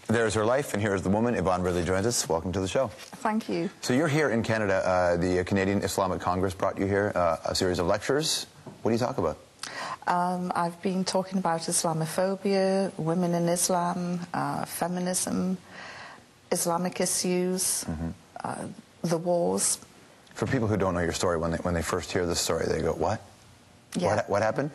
There's her life, and here's the woman. Yvonne Ridley joins us. Welcome to the show. Thank you. So you're here in Canada. The Canadian Islamic Congress brought you here, a series of lectures. What do you talk about? I've been talking about Islamophobia, women in Islam, feminism, Islamic issues, the wars. For people who don't know your story, when they first hear this story, they go, what? Yeah. What happened?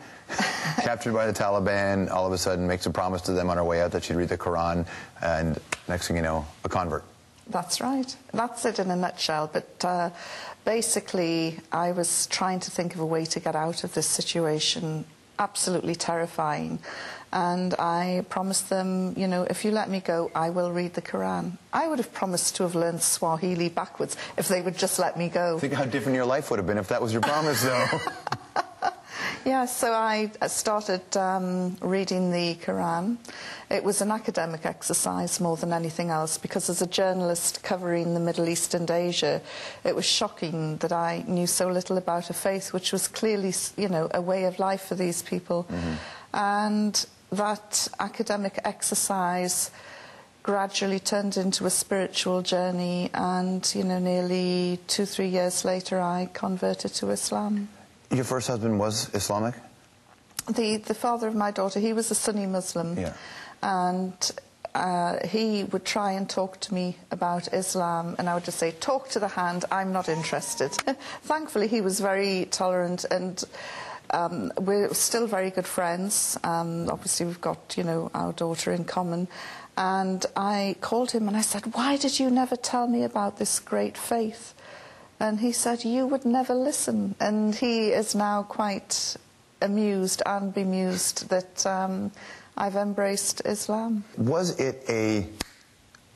Captured by the Taliban, all of a sudden makes a promise to them on her way out that she'd read the Koran, and next thing you know, a convert. That's right. That's it in a nutshell. But basically, I was trying to think of a way to get out of this situation, absolutely terrifying. And I promised them, you know, if you let me go, I will read the Koran. I would have promised to have learned Swahili backwards if they would just let me go. Think how different your life would have been if that was your promise, though. Yeah, so I started reading the Koran. It was an academic exercise more than anything else, because as a journalist covering the Middle East and Asia, it was shocking that I knew so little about a faith which was clearly, you know, a way of life for these people. And that academic exercise gradually turned into a spiritual journey, and, you know, nearly 2-3 years later, I converted to Islam. Your first husband was Islamic? The father of my daughter, he was a Sunni Muslim. Yeah. And he would try and talk to me about Islam, and I would just say, talk to the hand, I'm not interested. Thankfully, he was very tolerant, and we're still very good friends. Obviously, we've got, you know, our daughter in common. And I called him and I said, why did you never tell me about this great faith? And he said, you would never listen. And he is now quite amused and bemused that I've embraced Islam. Was it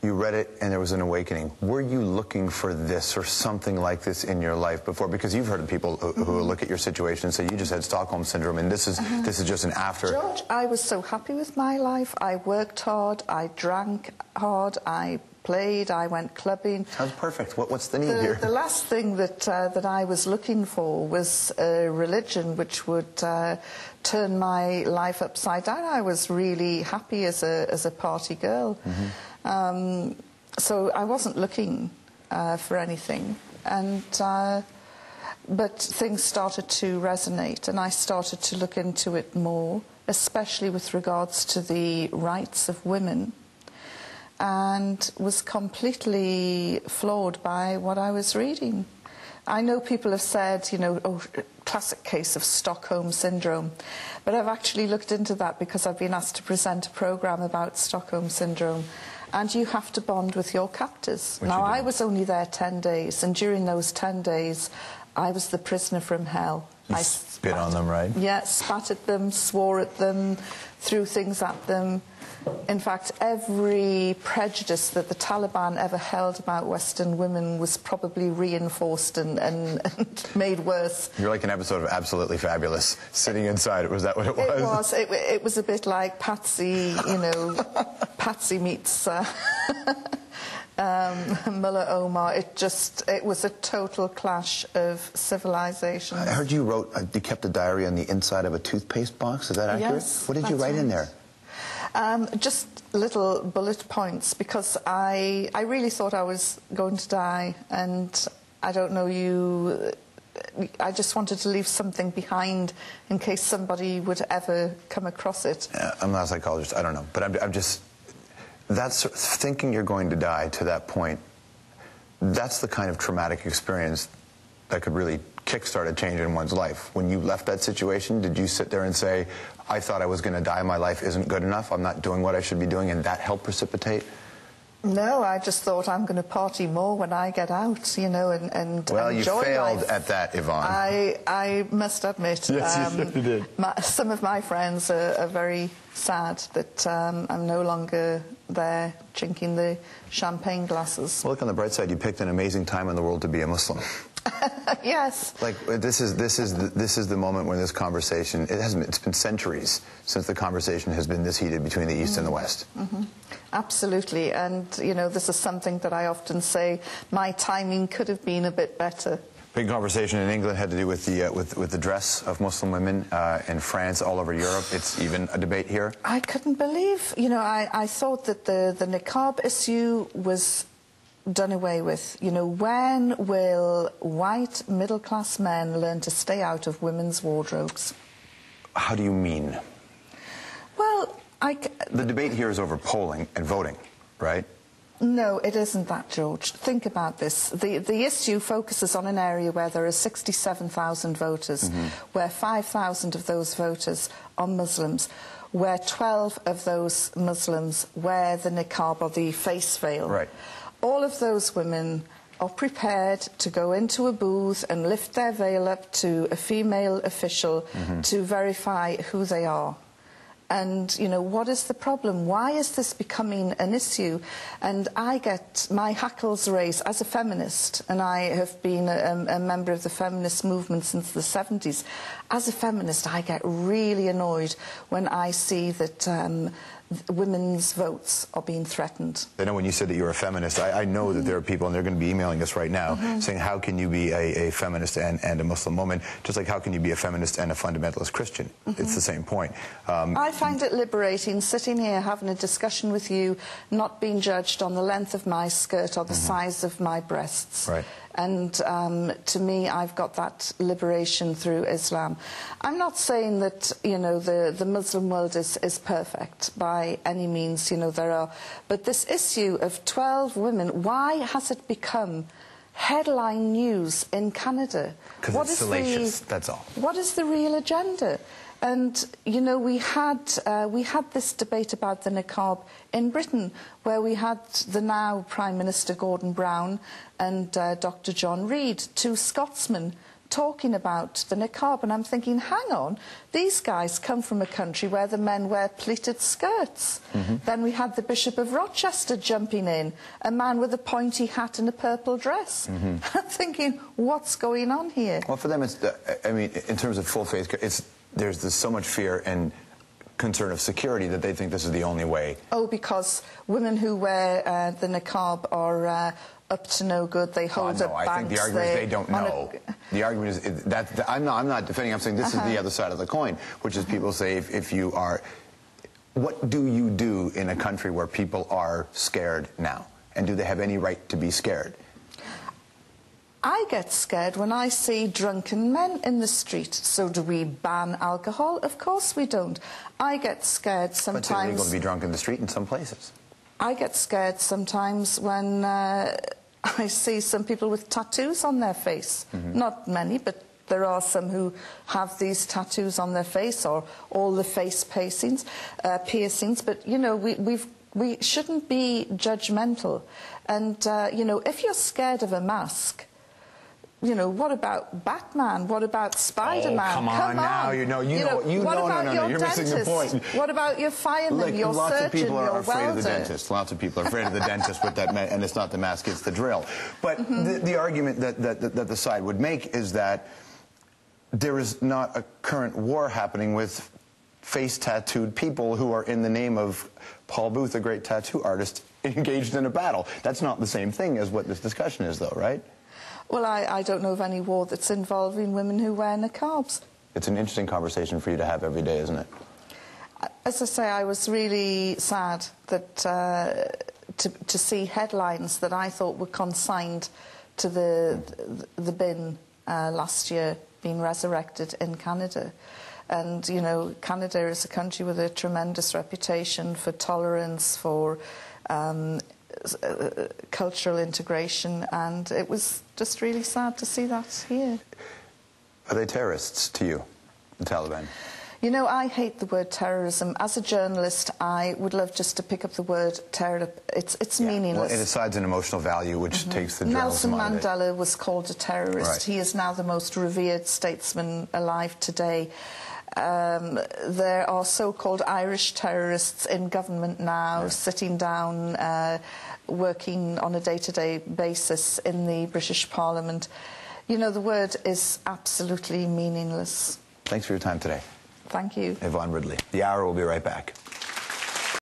you read it and there was an awakening? Were you looking for this or something like this in your life before? Because you've heard of people who look at your situation and say, you just had Stockholm Syndrome, and this is just an after. George, I was so happy with my life. I worked hard, I drank hard, I played, I went clubbing. Sounds perfect. What's the need here? The last thing that I was looking for was a religion which would turn my life upside down. I was really happy as a party girl. So I wasn't looking for anything. And but things started to resonate, and I started to look into it more, especially with regards to the rights of women, and was completely floored by what I was reading. I know people have said, you know, oh, classic case of Stockholm Syndrome, but I've actually looked into that because I've been asked to present a programme about Stockholm Syndrome, and you have to bond with your captors. Now, I was only there 10 days, and during those 10 days, I was the prisoner from hell. I spit on them, right? Yeah, spat at them, swore at them, threw things at them. In fact, every prejudice that the Taliban ever held about Western women was probably reinforced and made worse. You're like an episode of Absolutely Fabulous, sitting inside. Was that what it was? It was a bit like Patsy, you know, Patsy meets Mullah Omar. It was a total clash of civilizations. I heard you you kept a diary on the inside of a toothpaste box. Is that accurate? Yes. What did you write in there? Just little bullet points, because I really thought I was going to die, and I don't know I just wanted to leave something behind in case somebody would ever come across it. I'm not a psychologist, I don't know, but I'm just, that's thinking you're going to die to that point, that's the kind of traumatic experience that could really kickstart a change in one's life. When you left that situation, did you sit there and say, I thought I was going to die, my life isn't good enough, I'm not doing what I should be doing, and that helped precipitate? No, I just thought I'm going to party more when I get out, you know, and well, enjoy you failed life. at that, Yvonne. I must admit, yes, you certainly did. Some of my friends are very sad that I'm no longer there drinking the champagne glasses. Well, look on the bright side, you picked an amazing time in the world to be a Muslim. Yes. Like this is the moment when this conversation, it's been centuries since the conversation has been this heated between the East and the West. Absolutely, and you know, this is something that I often say, my timing could have been a bit better. Big conversation in England had to do with the dress of Muslim women. In France, all over Europe, it's even a debate here. I couldn't believe, you know, I thought that the niqab issue was done away with. You know, when will white middle-class men learn to stay out of women's wardrobes? How do you mean? Well, the debate here is over polling and voting, right? No, it isn't that, George. Think about this. The issue focuses on an area where there are 67,000 voters, where 5,000 of those voters are Muslims, where 12 of those Muslims wear the niqab or the face veil. Right. All of those women are prepared to go into a booth and lift their veil up to a female official to verify who they are. And, you know, what is the problem? Why is this becoming an issue? And I get my hackles raised as a feminist, and I have been a member of the feminist movement since the 70s. As a feminist, I get really annoyed when I see that women's votes are being threatened. I know when you said that you're a feminist, I know that there are people, and they're going to be emailing us right now, saying, how can you be a feminist and a Muslim woman? Just like, how can you be a feminist and a fundamentalist Christian? It's the same point. I find it liberating sitting here having a discussion with you, not being judged on the length of my skirt or the size of my breasts. Right. And to me, I've got that liberation through Islam. I'm not saying that, you know, the Muslim world is perfect by any means, you know, there are. But this issue of 12 women, why has it become headline news in Canada? Because it's salacious, that's all. What is the real agenda? And, you know, we had this debate about the niqab in Britain, where we had the now Prime Minister Gordon Brown and Dr. John Reid, two Scotsmen, talking about the niqab. And I'm thinking, hang on, these guys come from a country where the men wear pleated skirts. Then we had the Bishop of Rochester jumping in, a man with a pointy hat and a purple dress. I'm thinking, what's going on here? Well, for them, it's, I mean, in terms of full face, there's so much fear and concern of security that they think this is the only way. Oh, because women who wear the niqab are up to no good. They hold up bags. I think the argument is they don't know. The argument is that I'm not defending. I'm saying this is the other side of the coin, which is people say if you are, what do you do in a country where people are scared now, and do they have any right to be scared? I get scared when I see drunken men in the street. So do we ban alcohol? Of course we don't. I get scared sometimes. But it's illegal to be drunk in the street in some places. I get scared sometimes when I see some people with tattoos on their face. Not many, but there are some who have these tattoos on their face, or all the face piercings. But, you know, we shouldn't be judgmental. And, you know, if you're scared of a mask, you know, what about Batman? What about Spider-Man? Oh, come on now. You're missing the point. What about your fireman, your surgeon, your welder? Lots of people are afraid of the dentist. Lots of people are afraid of the dentist with that, and it's not the mask, it's the drill. But the argument that the side would make is that there is not a current war happening with face-tattooed people who are, in the name of Paul Booth, a great tattoo artist, engaged in a battle. That's not the same thing as what this discussion is, though, right? Well, I don't know of any war that's involving women who wear niqabs. It's an interesting conversation for you to have every day, isn't it? As I say, I was really sad that to see headlines that I thought were consigned to the bin last year being resurrected in Canada. And, you know, Canada is a country with a tremendous reputation for tolerance, for cultural integration, and it was just really sad to see that here. Are they terrorists to you, the Taliban? You know, I hate the word terrorism. As a journalist, I would love just to pick up the word terror. It's meaningless. Well, it assigns an emotional value which takes the journalism out of it. Nelson Mandela was called a terrorist. Right. He is now the most revered statesman alive today. There are so-called Irish terrorists in government now, sitting down, working on a day-to-day basis in the British Parliament. You know, the word is absolutely meaningless. Thanks for your time today. Thank you. Yvonne Ridley. The Hour will be right back.